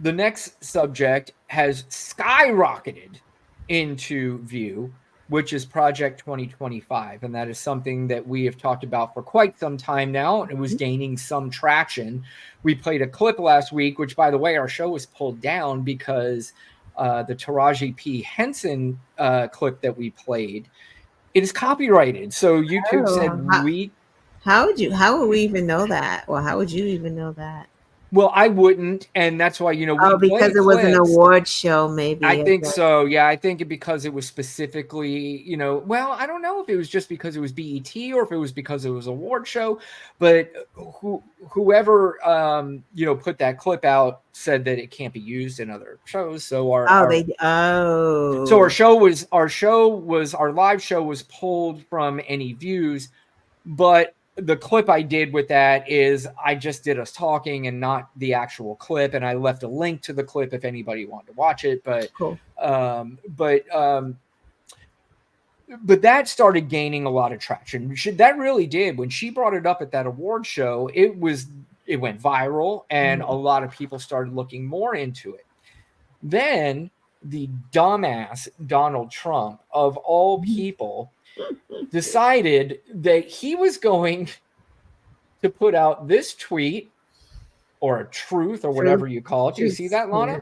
the next subject has skyrocketed into view, which is Project 2025. And that is something that we have talked about for quite some time now. It was gaining some traction. We played a clip last week, which, by the way, our show was pulled down because the Taraji P. Henson clip that we played, it is copyrighted. So YouTube said How would we even know that? Well, how would you even know that? Well, I wouldn't, and that's why, we play because it was an clips. award show, maybe. I think so. Yeah, I think because it was specifically, well, I don't know if it was just because it was BET or if it was because it was an award show, but whoever put that clip out said that it can't be used in other shows. So our live show was pulled from any views, but the clip I did with that is I just did us talking and not the actual clip, and I left a link to the clip if anybody wanted to watch it. But cool. But that started gaining a lot of traction. That really did. When she brought it up at that award show, it went viral, and a lot of people started looking more into it. Then the dumbass Donald Trump, of all people, decided that he was going to put out this tweet or a truth or whatever you call it. Do you see that, Lana? Yeah.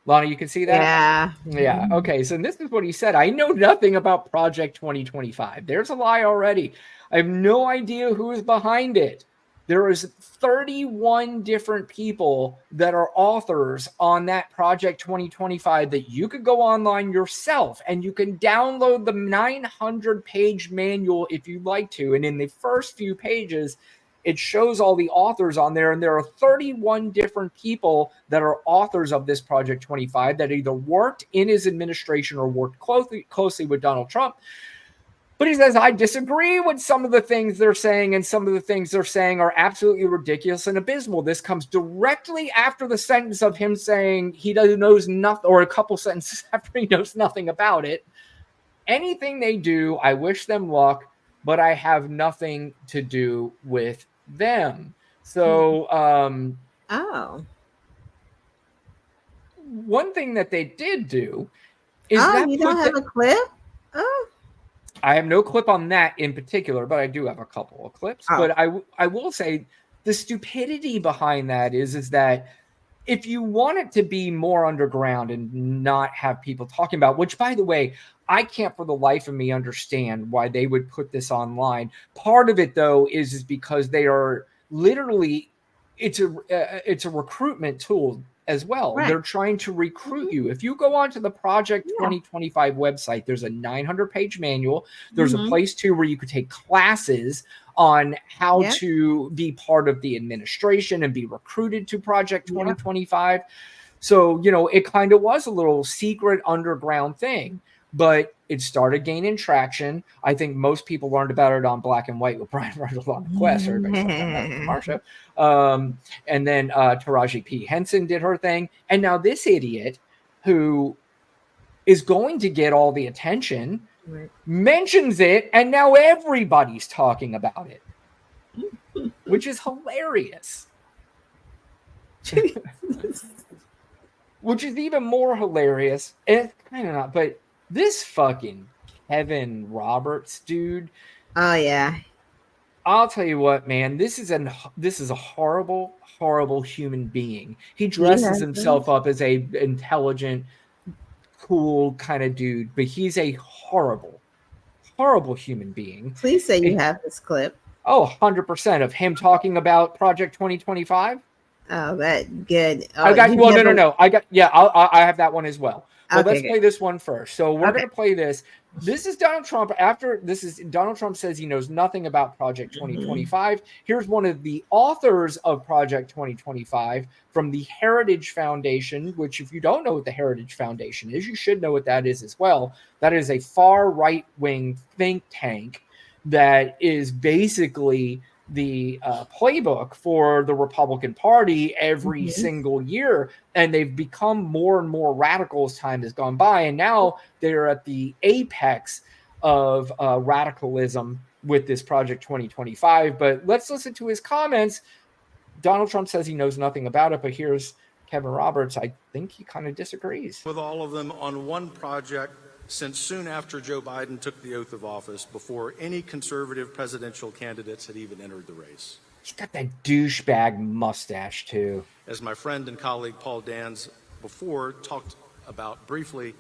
Lana, you can see that? Yeah. Yeah. Okay. So this is what he said. I know nothing about Project 2025. There's a lie already. I have no idea who is behind it. There is 31 different people that are authors on that Project 2025 that you could go online yourself and you can download the 900-page manual if you'd like to. And in the first few pages, it shows all the authors on there. And there are 31 different people that are authors of this Project 25 that either worked in his administration or worked closely with Donald Trump. But he says, I disagree with some of the things they're saying, and some of the things they're saying are absolutely ridiculous and abysmal. This comes directly after the sentence of him saying he knows nothing, or a couple sentences after he knows nothing about it. Anything they do, I wish them luck, but I have nothing to do with them. So, one thing that they did do is that you don't have a clip? I have no clip on that in particular, but I do have a couple of clips. But I will say the stupidity behind that is that if you want it to be more underground and not have people talking about, which, by the way, I can't for the life of me understand why they would put this online. Part of it, though, is because they are literally, it's a recruitment tool as well. Right. They're trying to recruit you. If you go onto the Project 2025 website, there's a 900-page manual. There's a place too where you could take classes on how to be part of the administration and be recruited to Project 2025. So, it kind of was a little secret underground thing, but it started gaining traction. I think most people learned about it on Black and White with Brian Rundle on the Quest. Everybody's talking about it from our show. And then Taraji P. Henson did her thing. And now this idiot who is going to get all the attention mentions it, and now everybody's talking about it, which is hilarious. Which is even more hilarious. It's kind of not, but this fucking Kevin Roberts dude. Oh yeah. I'll tell you what, man. This is a horrible, horrible human being. He dresses himself up as a intelligent, cool kind of dude, but he's a horrible, horrible human being. Please say you have this clip. Oh, 100% of him talking about Project 2025. Oh, that good. Oh, I got no. I have that one as well. Well, let's play this one first. So we're going to play this. This is Donald Trump. Donald Trump says he knows nothing about Project 2025. Here's one of the authors of Project 2025 from the Heritage Foundation, which, if you don't know what the Heritage Foundation is, you should know what that is as well. That is a far right-wing think tank that is basically the playbook for the Republican Party every single year, and they've become more and more radical as time has gone by, and now they're at the apex of radicalism with this Project 2025. But let's listen to his comments Donald Trump says he knows nothing about it, but here's Kevin Roberts. I think he kind of disagrees. With all of them on one project since soon after Joe Biden took the oath of office, before any conservative presidential candidates had even entered the race. He's got that douchebag mustache, too. As my friend and colleague Paul Dans before talked about briefly,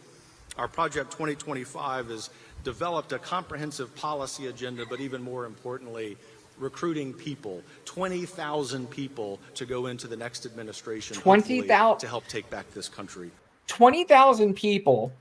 our Project 2025 has developed a comprehensive policy agenda, but even more importantly, recruiting people, 20,000 people to go into the next administration 20,000 to help take back this country. 20,000 people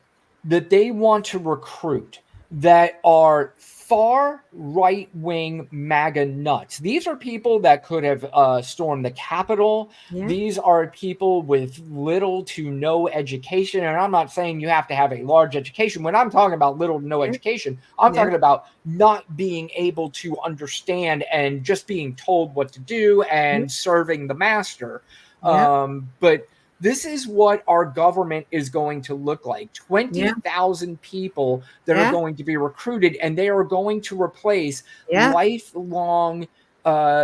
that they want to recruit that are far right-wing MAGA nuts. These are people that could have stormed the Capitol. Yeah. These are people with little to no education. And I'm not saying you have to have a large education. When I'm talking about little to no education, I'm talking about not being able to understand and just being told what to do and serving the master. But this is what our government is going to look like. 20,000 people that are going to be recruited, and they are going to replace lifelong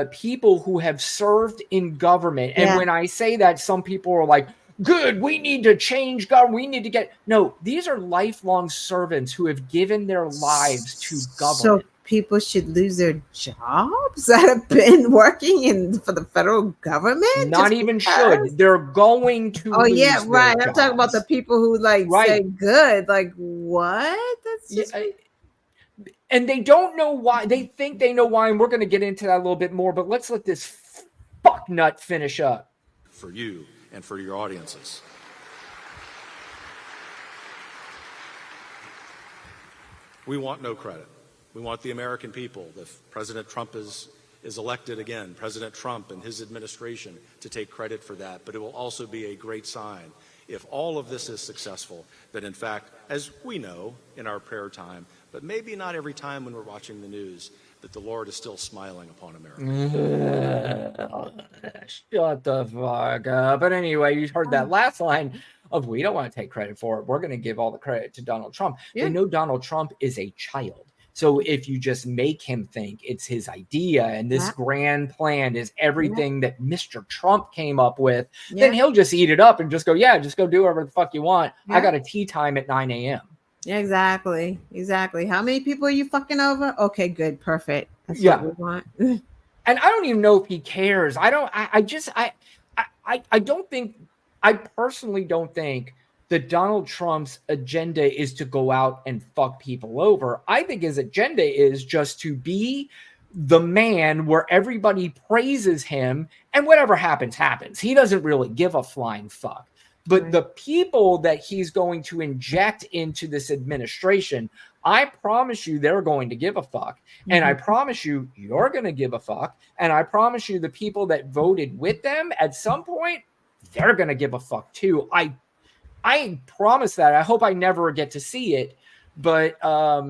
people who have served in government. And when I say that, some people are like, good, we need to change government. We need to get... No, these are lifelong servants who have given their lives to government. So people should lose their jobs that have been working for the federal government? Not even should. They're going to lose right. their I'm talking about the people who say good. Like, what? That's just... And they don't know why. They think they know why, and we're going to get into that a little bit more, but let's let this fucknut finish up. For you and for your audiences. We want no credit. We want the American people, if President Trump is elected again, President Trump and his administration, to take credit for that. But it will also be a great sign, if all of this is successful, that in fact, as we know in our prayer time, but maybe not every time when we're watching the news, that the Lord is still smiling upon America. Shut the fuck up. But anyway, you heard that last line of, we don't want to take credit for it. We're going to give all the credit to Donald Trump. They know Donald Trump is a child. So if you just make him think it's his idea and this grand plan is everything that Mr. Trump came up with, then he'll just eat it up and just go, just go do whatever the fuck you want. I got a tea time at 9 a.m. Yeah, exactly. How many people are you fucking over? Okay, good. Perfect. That's what we want. And I don't even know if he cares. I personally don't think that Donald Trump's agenda is to go out and fuck people over. I think his agenda is just to be the man where everybody praises him and whatever happens, happens. He doesn't really give a flying fuck. But the people that he's going to inject into this administration, I promise you they're going to give a fuck. And I promise you you're going to give a fuck. And I promise you the people that voted with them at some point, they're going to give a fuck too. I promise that. I hope I never get to see it. But, I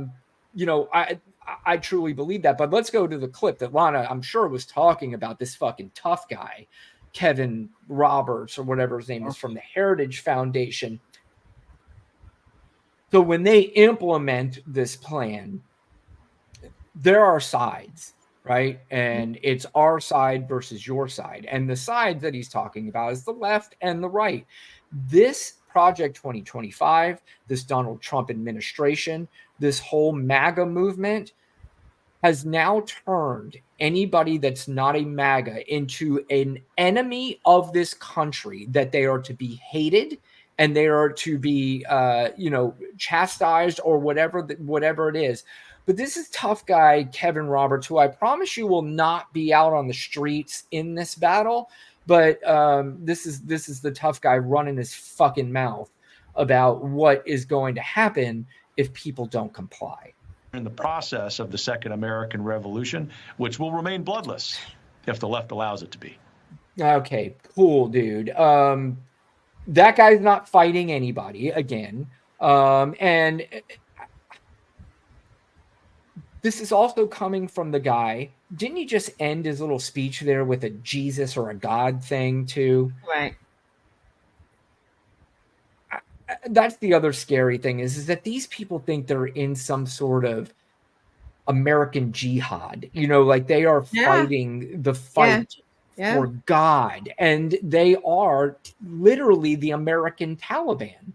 truly believe that. But let's go to the clip that Lana, I'm sure, was talking about, this fucking tough guy, Kevin Roberts, or whatever his name is, from the Heritage Foundation. So when they implement this plan, there are sides, right? And it's our side versus your side. And the side that he's talking about is the left and the right. This Project 2025, this Donald Trump administration, this whole MAGA movement has now turned anybody that's not a MAGA into an enemy of this country, that they are to be hated and they are to be, chastised or whatever it is. But this is tough guy, Kevin Roberts, who I promise you will not be out on the streets in this battle. But this is the tough guy running his fucking mouth about what is going to happen if people don't comply. In the process of the Second American Revolution, which will remain bloodless if the left allows it to be. Okay, cool, dude. That guy's not fighting anybody again. And this is also coming from the guy. Didn't he just end his little speech there with a Jesus or a God thing too? Right. That's the other scary thing is that these people think they're in some sort of American jihad, like they are fighting the fight for God. And they are literally the American Taliban.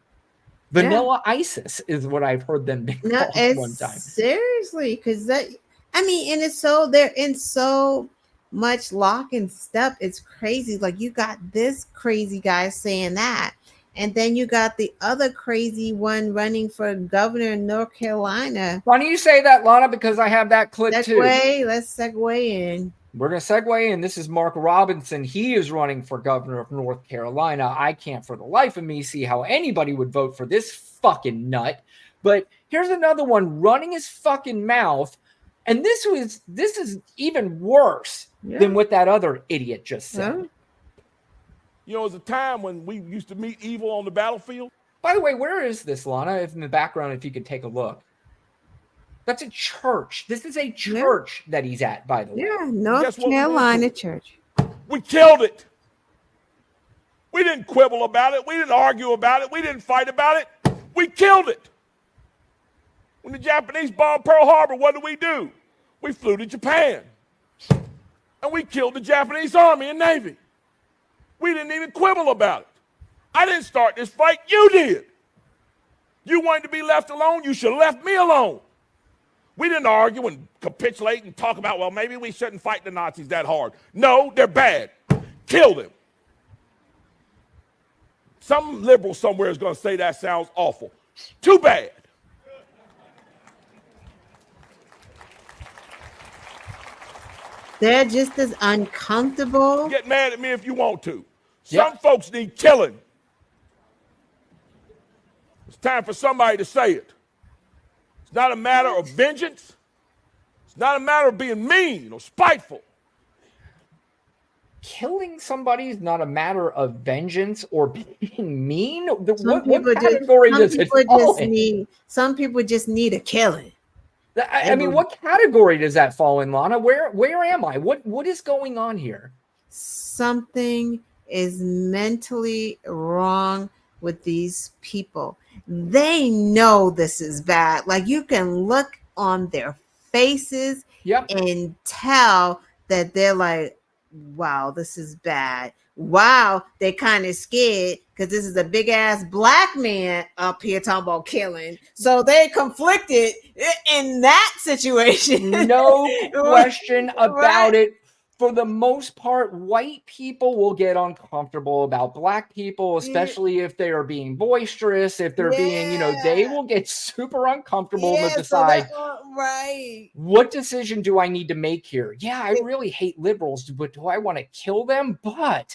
Vanilla ISIS is what I've heard them be called one time. Seriously, because and it's so they're in so much lock and step. It's crazy. Like you got this crazy guy saying that, and then you got the other crazy one running for governor in North Carolina. Why don't you say that, Lana? Because I have that clip too. Let's segue in. We're going to segue in. This is Mark Robinson. He is running for governor of North Carolina. I can't for the life of me see how anybody would vote for this fucking nut. But here's another one running his fucking mouth. And this is even worse than what that other idiot just said. You know, it was a time when we used to meet evil on the battlefield. By the way, where is this, Lana? If in the background, if you could take a look. That's a church. This is a church that he's at, by the way. Yeah, North Carolina church. We killed it. We didn't quibble about it. We didn't argue about it. We didn't fight about it. We killed it. When the Japanese bombed Pearl Harbor, what do? We flew to Japan. And we killed the Japanese Army and Navy. We didn't even quibble about it. I didn't start this fight. You did. You wanted to be left alone. You should have left me alone. We didn't argue and capitulate and talk about, well, maybe we shouldn't fight the Nazis that hard. No, they're bad. Kill them. Some liberal somewhere is going to say that sounds awful. Too bad. They're just as uncomfortable. Get mad at me if you want to. Some folks need killing. It's time for somebody to say it. It's not a matter of vengeance. It's not a matter of being mean or spiteful. Killing somebody is not a matter of vengeance or being mean. What category does it fall in? Some people just need a killing. I mean, what category does that fall in, Lana? Where am I? What is going on here? Something is mentally wrong with these people. They know this is bad. Like you can look on their faces and tell that they're like, wow, this is bad. Wow, they're kind of scared because this is a big ass black man up here talking about killing. So they conflicted in that situation. No question about it. For the most part, white people will get uncomfortable about black people, especially if they are being boisterous, if they're being, they will get super uncomfortable and decide, what decision do I need to make here? Yeah, I really hate liberals, but do I want to kill them? But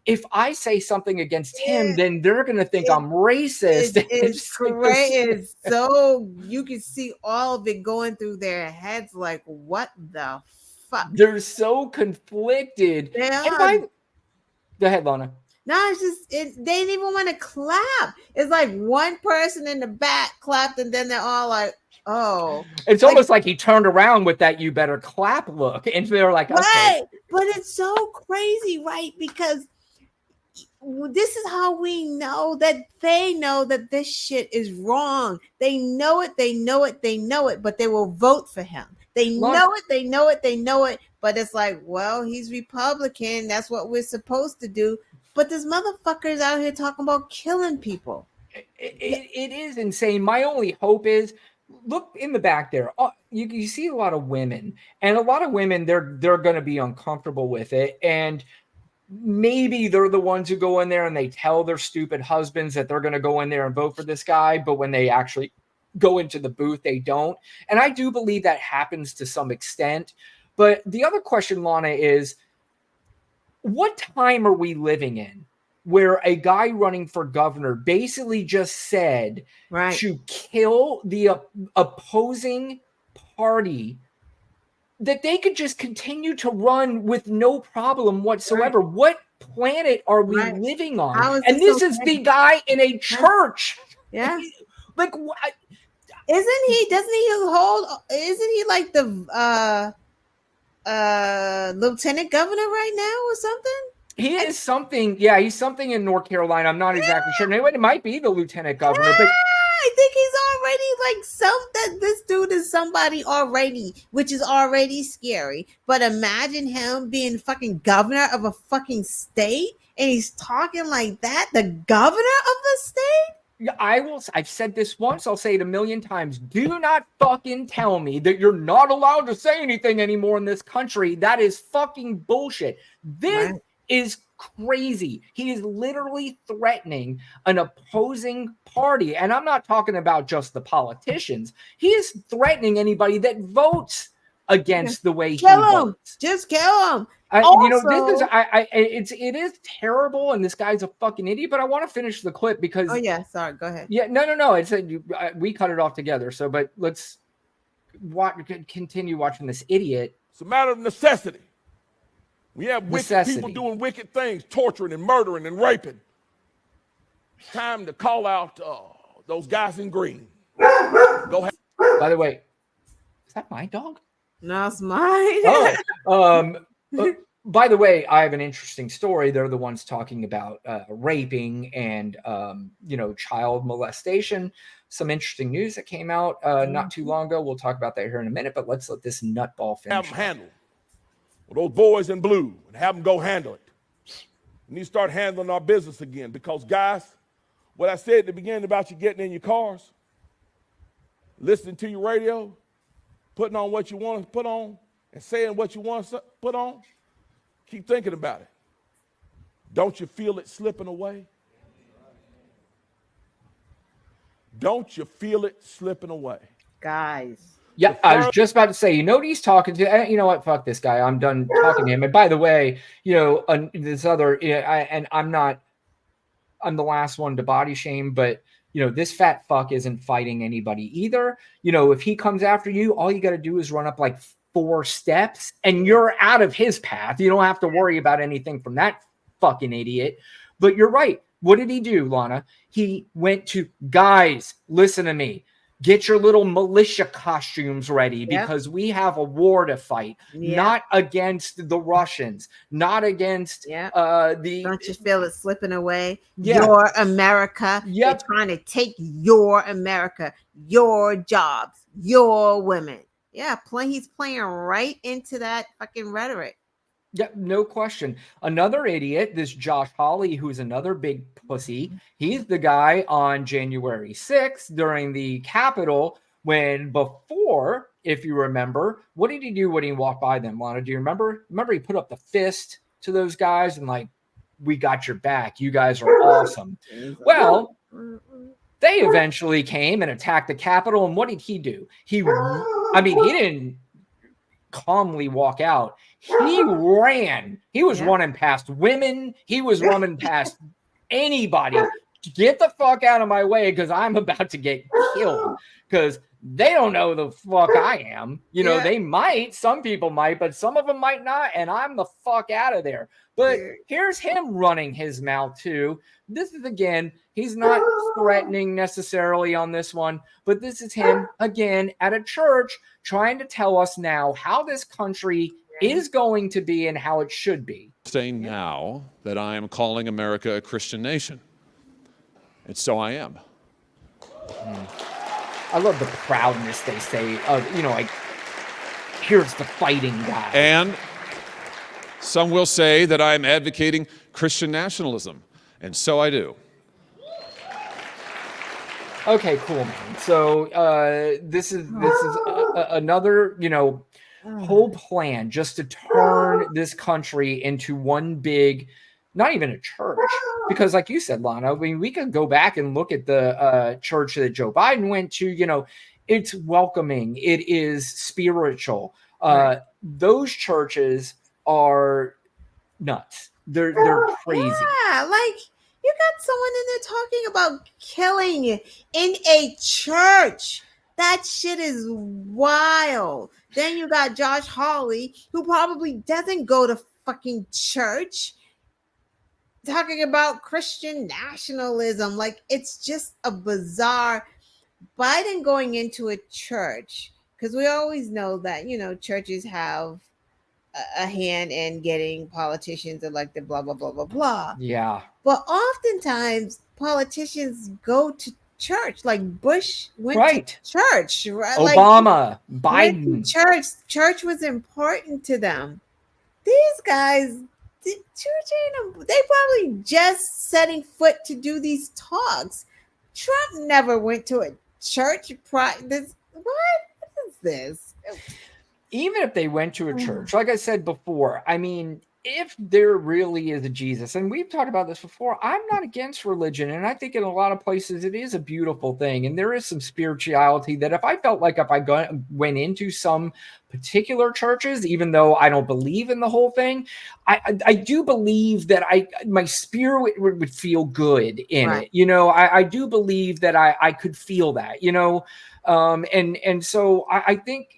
if I say something against him, then they're going to think I'm racist. It's great. So you can see all of it going through their heads like, what the fuck? They're so conflicted. Go ahead, Lana. No, it's just they didn't even want to clap. It's like one person in the back clapped, and then they're all like, "Oh." It's almost like he turned around with that "you better clap" look, and they're like, "Okay." Right, but it's so crazy, right? Because this is how we know that they know that this shit is wrong. They know it. They know it. They know it. But they will vote for him. They know it, they know it, they know it, but it's like, well, he's Republican. That's what we're supposed to do. But this motherfucker's out here talking about killing people. It is insane. My only hope is, look in the back there. You see a lot of women, and a lot of women, they're going to be uncomfortable with it. And maybe they're the ones who go in there and they tell their stupid husbands that they're going to go in there and vote for this guy. But when they actually go into the booth, they don't. And I do believe that happens to some extent. But the other question, Lana, is what time are we living in where a guy running for governor basically just said to kill the opposing party, that they could just continue to run with no problem whatsoever? What planet are we living on? And this is the guy in a church. Yeah. Like, isn't he like the lieutenant governor right now or something? He is something. Yeah, he's something in North Carolina. I'm not exactly sure. It might be the lieutenant governor, but I think he's already that this dude is somebody already, which is already scary. But imagine him being fucking governor of a fucking state and he's talking like that, the governor of the state? I've said this once, I'll say it a million times. Do not fucking tell me that you're not allowed to say anything anymore in this country. That is fucking bullshit. This is crazy. He is literally threatening an opposing party. And I'm not talking about just the politicians. He is threatening anybody that votes against the way he votes. Just kill him. This is terrible, and this guy's a fucking idiot. But I want to finish the clip because. Oh yeah, sorry. Go ahead. Yeah, no. It's we cut it off together. So, but let's continue watching this idiot. It's a matter of necessity. We have wicked people doing wicked things, torturing and murdering and raping. It's time to call out those guys in green. Go ahead. By the way, is that my dog? No, it's mine. By the way, I have an interesting story. They're the ones talking about raping and child molestation. Some interesting news that came out not too long ago. We'll talk about that here in a minute, but let's let this nutball finish. Have them handle with those boys in blue and have them go handle it. We need to start handling our business again because, guys, what I said at the beginning about you getting in your cars, listening to your radio, putting on what you want to put on, and saying what you want to put on, keep thinking about it. Don't you feel it slipping away? Don't you feel it slipping away? Guys. Yeah, I was just about to say, you know what he's talking to? You know what? Fuck this guy. I'm done talking to him. And by the way, this other, I'm the last one to body shame, but this fat fuck isn't fighting anybody either. If he comes after you, all you got to do is run up like 4 steps and you're out of his path. You don't have to worry about anything from that fucking idiot. But you're right. What did he do, Lana? He went to, guys, listen to me. Get your little militia costumes ready because we have a war to fight, not against the Russians, not against the. Don't you feel it slipping away? Your America. They're trying to take your America, your jobs, your women. Yeah, he's playing right into that fucking rhetoric. Yeah, no question. Another idiot, this Josh Hawley, who's another big pussy. He's the guy on January 6th during the Capitol before, if you remember, what did he do when he walked by them, Lana? Do you remember? Remember he put up the fist to those guys and like, we got your back. You guys are awesome. Well, they eventually came and attacked the Capitol. And what did he do? He didn't calmly walk out. He ran. He was running past women. He was running past anybody. Get the fuck out of my way because I'm about to get killed because they don't know the fuck I am. They might. Some people might, but some of them might not. And I'm the fuck out of there. But here's him running his mouth too. This is, again, he's not threatening necessarily on this one, but this is him, again, at a church trying to tell us now how this country is going to be and how it should be. Say now that I am calling America a Christian nation. And so I am. I love the proudness they say of, like, here's the fighting guy. And some will say that I am advocating Christian nationalism. And so I do. Okay, cool, man. So this is another, whole plan just to turn this country into one big, not even a church, because like you said, Lana, we could go back and look at the church that Joe Biden went to. It's welcoming, it is spiritual. Those churches are nuts. They're crazy. Yeah, like you got someone in there talking about killing in a church. That shit is wild. Then you got Josh Hawley, who probably doesn't go to fucking church, talking about Christian nationalism. Like, it's just a bizarre. Biden going into a church, because we always know that, churches have a hand in getting politicians elected, blah, blah, blah, blah, blah. Yeah. But oftentimes, politicians go to church. Like Bush went Right. to church, right? Obama, Like, went Biden. to church. Church was important to them. These guys, church ain't. They probably just setting foot to do these talks. Trump never went to a church. What is this? Even if they went to a church, like I said before, I mean, if there really is a Jesus, and we've talked about this before, I'm not against religion. And I think in a lot of places it is a beautiful thing. And there is some spirituality that if I felt like if I went into some particular churches, even though I don't believe in the whole thing, I do believe that my spirit would feel good in it. You know, I do believe that I could feel that, you know, and so I think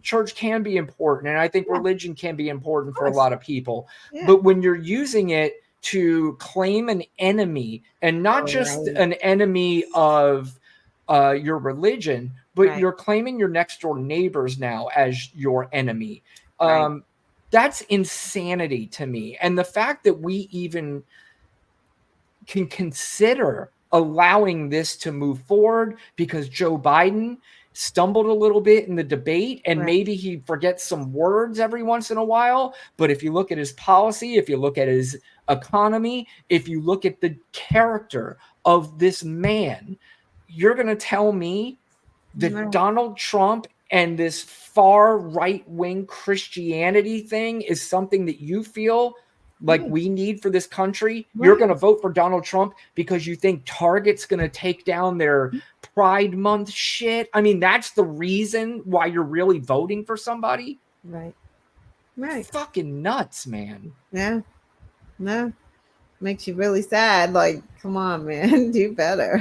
church can be important, and I think religion can be important for a lot of people. But when you're using it to claim an enemy, and not just an enemy of your religion, but you're claiming your next door neighbors now as your enemy, that's insanity to me. And the fact that we even can consider allowing this to move forward because Joe Biden stumbled a little bit in the debate, and maybe he forgets some words every once in a while. But if you look at his policy, if you look at his economy, if you look at the character of this man, you're going to tell me that Donald Trump and this far right-wing Christianity thing is something that you feel like we need for this country? You're going to vote for Donald Trump because you think Target's going to take down their Pride Month shit? I mean, that's the reason why you're really voting for somebody? Right. Fucking nuts, man. Yeah. No. Makes you really sad. Like, come on, man. Do better.